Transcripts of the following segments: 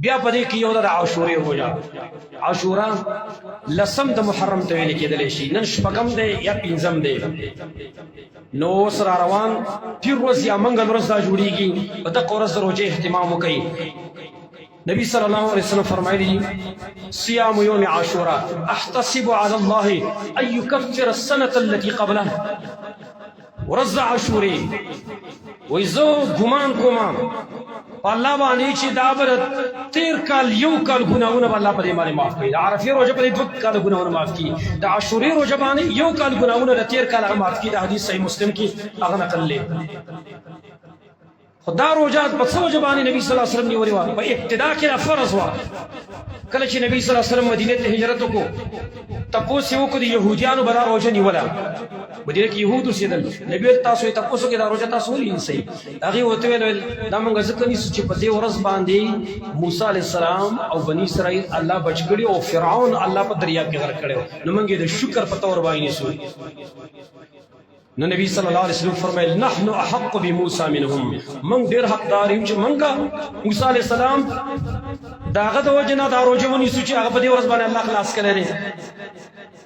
بیا پدې کې یو د عاشورې روزه. عاشورا لسم د محرم ته ویل کېدلی شي، نن شپږم دی یا پنځم دی. نو اوس را روان پیر ورځ یا منګل ورځ دا جوړېږي، په دغه ورځ د روژې اهتمام وکړئ. نبی صلی الله علیه وسلم فرمایلی صيام يوم عاشوراء احتسب على الله ان يكفر السنه التي قبله. ورځ عاشورې وای زه ګمان کوم په الله باندې چې دا به تیر کال یو کال ګناهونه به الله په دې باندې معاف کړي، د عرفې روژه په دې 2 کال ګناهونه معاف کړي، د عاشورې روژه باندې یو کال ګناهونه د تیر کال معاف کړي. د حدیث صحیح مسلم کې هغه نقل دی. خدا روزه په څو وجه باندې نبی صلی الله علیه وسلم نیولې وه؟ په ابتدا کې فرض وه. کله چې نبی صلی الله علیه وسلم مدینې ته هجرت وکړو، تپوس یې وکړو د یهودیانو به دا روژه نیوله. مدینه کې یهود اوسېدل. نبي ویل تاسو یې تپوس وکړئ دا روژه تاسو ولې نیسئ؟ هغې ورته ویل دا موږ ځکه نیسو چې په دې ورځ باندې موسی علیه السلام او بني اسرائیل الله بچ کړي او فرعون الله په دریاب کې غرق کړی، نو موږ یې د شکر په طور باندې نیسو. نو نبی صلی الله علیه وسلم فرمایل نحن احق بموسی منهم، من ډیر حقدار یو چې منګه موسی علیه السلام داغه د وجه نه دا روژه ونیسو چې هغه په دې ورځ باندې الله خلاص کړی دی.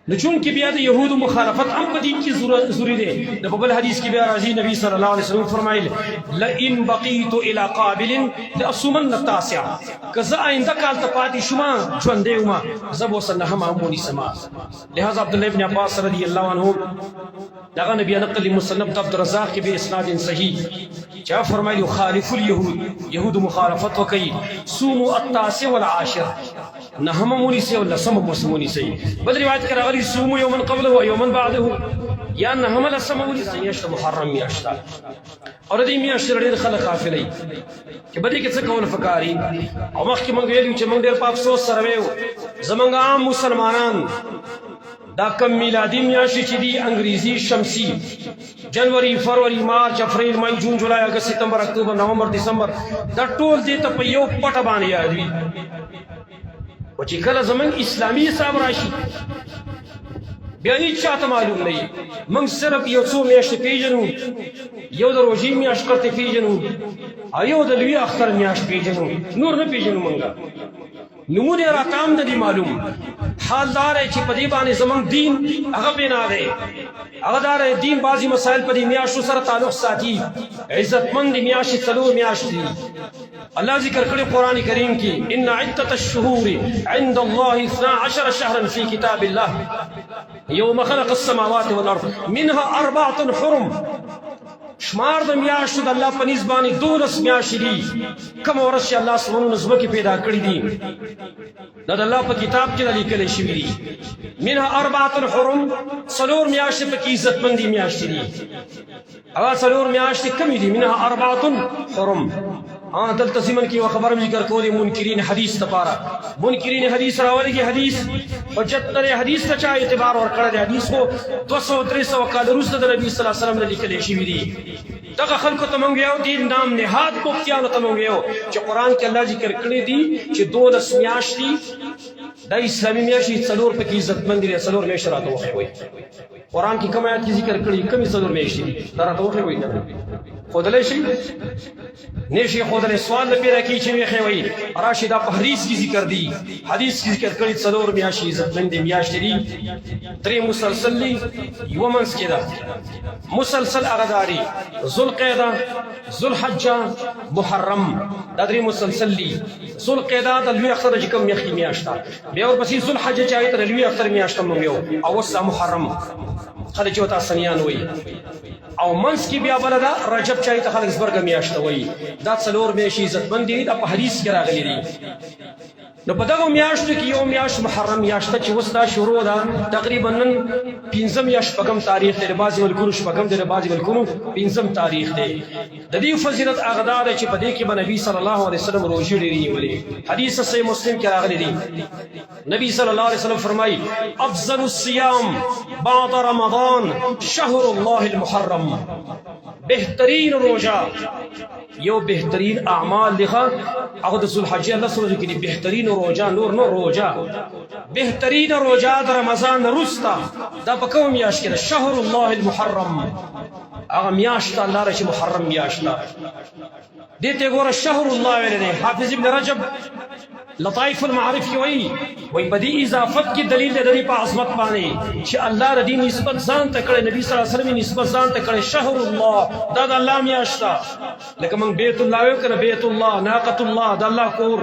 نو چون کې بیا د یهودو مخالفت هم په دین کې ضروري دی. د په بل حدیث کې بیا راځي نبی صلی الله علیه وسلم فرمایل لئن بقیت الی قابل لاصومن التاسع، که زه آینده کال ته پاتې شوم ژوندی وم زه به اوس نهم هم ونیسم. لہذا عبدالله ابن عباس رضی الله عنه دغه نبی نقل مصنف د عبدالرزاق کې به اسناد صحیح چا فرمایي خالف اليهود، یهود مخالفت وکړي، صوموا التاسع والعاشر، نهم ونیسئ او لسم ونیسئ. بل روایت کې راغلي صوموا یوما قبله و یوما بعده، یا نهم لسم ونیسئ. میاشت محرم میاشت او د دې میاشتې ډېر خلک غافلوي چې په دې کې څه کول پکاري. او مخکې موږ ویلي چې موږ ډېر په افسوس سره ویو زموږ عام مسلمانان دا کم میلادي میاشتې چې دي انګریزي شمسي جنوري فروری مارچ اپریل مئی جون جولای اگست ستمبر اکتوبر نومبر دسمبر دا ټول دې ته په یو پټه باندې یاد وي. او چې کله زموږ اسلامي حساب راشي بیا هیڅ چاته معلوم نه وي. موږ صرف یو څو میاشتې پیژنو، یو د روژې میاشت کرته پیژنو او یو د لوی اختر میاشت پیژنو، نور نه پیژنو. موږ نمونه راته هم نه دي معلوم. حال دار چې په دې باندې زموږ دین هغه بنا دی. هغه دار دین بعضي مسائل په دې میاشتو سره تعلق ساتي. عزتمند میاشتې څلور میاشتې دي. الله ذکر کړی قرآن کریم کې ان عدة الشهور عند الله 12 شهرا في كتاب الله يوم خلق السماوات والارض منها 4 حرم. شمار د میاشتو د الله په نسبت باندې 12 میاشتې دي. کوم ورځ چې الله سبحانه وتعالی پیدا کړی دي دا د الله په کتاب کې لیکل شوی دي. منها 4 حرم، څلور میاشتې په کې عزتمندي میاشتې دي. هغه څلور میاشتې کمې دي. منها 4 حرم. دلته زمن کې یو خبره ذکر کولې منکرین حدیث لپاره. منکرین حدیث راولي کې حدیث 75 حدیث ته چا اعتبار ورکړی دی. حدیث خو 200-300 کال وروسته د نبی صلی الله علیه وسلم نه لیکل شوي دي. دغه خلکو ته موږ یو دي نام نهاد مفتیانو ته موږ یو چې قرآن کې الله ذکر کړی دي چې 12 میاشتې د اسلامي میاشتې څلور پکې عزتمند دي. څلور میاشتې راته وښیوئ قرآن کې کوم آیات کې ذکر کړي کومې څلور میاشتې دي دا راته وښیوئ. خودلی شي نشي خودلی سوال نه پیدا کیږي چې وښیوئ. راشي دا په حدیث کې ذکر دي. حدیث کې ذکر کړي څلور میاشتې عزتمند میاشتې دي. درې مسلسل دي، یوه منځ کې ده مسلسل هغه داري ذوالقعده، ذوالحجه، محرم. دا درې مسلسل دي. ذوالقعده د لوی اختر چې کوم میاشتې میاشت ده، بیا ورپسې ذوالحجه چې هغې ته د لوی اختر میاشت هم ویو، او اوس محرم خلک چې ورته سنیان وایي. او منځ کې بیا بله ده رجب چې هغې ته خلک زبرګه میاشته وایي. دا څلور میاشتې عزتمند دي. دا په حدیث کې راغلي دي. نو په دغه میاشتو کې یو میاشت محرم میاشت چې اوس دا شروع ده تقریبا نن 5 یا 6 تاریخ دی. د بعضې ملکونو 6 دی، د بعضې ملکونو 5 تاریخ دی. د دې فضیلت هغه دا دی چې په دې کې به نبي صلی الله علیه وسلم روژې ډېرې نیولې. حدیث صحیح مسلم کې راغلی دی. نبی صلی الله علیه وسلم فرمایي افضل الصيام بعد رمضان شهر الله المحرم. بهترین روژه یو بهترین اعمال لخوا هغه د ذوالحجې الله سره کې دي. بهترین روژه نور نو روژه بهترین روژه د رمضان وروسته دا په کوم میاشت کې ده؟ شهر الله المحرم. هغه میاشت الله چې محرم میاشت ده دې ته ګوره شهر الله ویل دی. حافظ ابن رجب لطائف المعارف کی وہی بدی اضافت کی دلیل دے پا عظمت بانے چې اللہ ردی نسبت ځان ته کړي، نبی صلی اللہ علیہ وسلم نسبت ځان ته کړي. شهر الله دا د الله میاشتا، لکه موږ بیت الله ویو کنه، بیت الله، ناقۃ الله دا الله کور،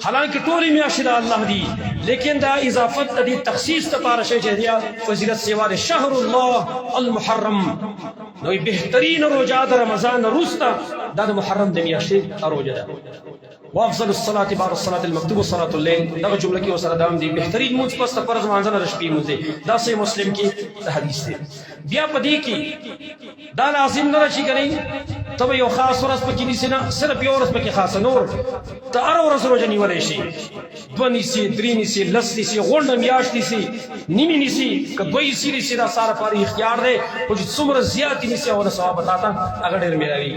حالانکه ټولې میاشتې د الله دي، لیکن دا اضافت د تخصیص لپاره شی چې دی فضیلت سیوا د شهر الله المحرم. نو بهترین روزه د رمضان وروسته دا د محرم د میاشتې روزه ده. وافضل الصلاه بعد الصلاه المكتوبه صلاه الليل، دا جمله کې وسره دام دي بهترین مونږ پس فرض مانځنه د شپې مونږ دي. دا صحیح مسلم کې حدیث دی. بیا پدې کې دا لازم نه راشي کوي ته یو خاص ورځ پکې نیسي نه، صرف یو ورځ پکې خاصه، نور ته هر ورځ روزه نیولی شي، دوه نیسي، درې نیسي، لس نیسي، غونډه میاشت نیسي، نیمې نیسي، که دوه حصې نیسي، دا ستا لپاره اختیار دی، خو چې څومره زیات نیسي او د ثواب تا ته هغه ډېر میلاوي.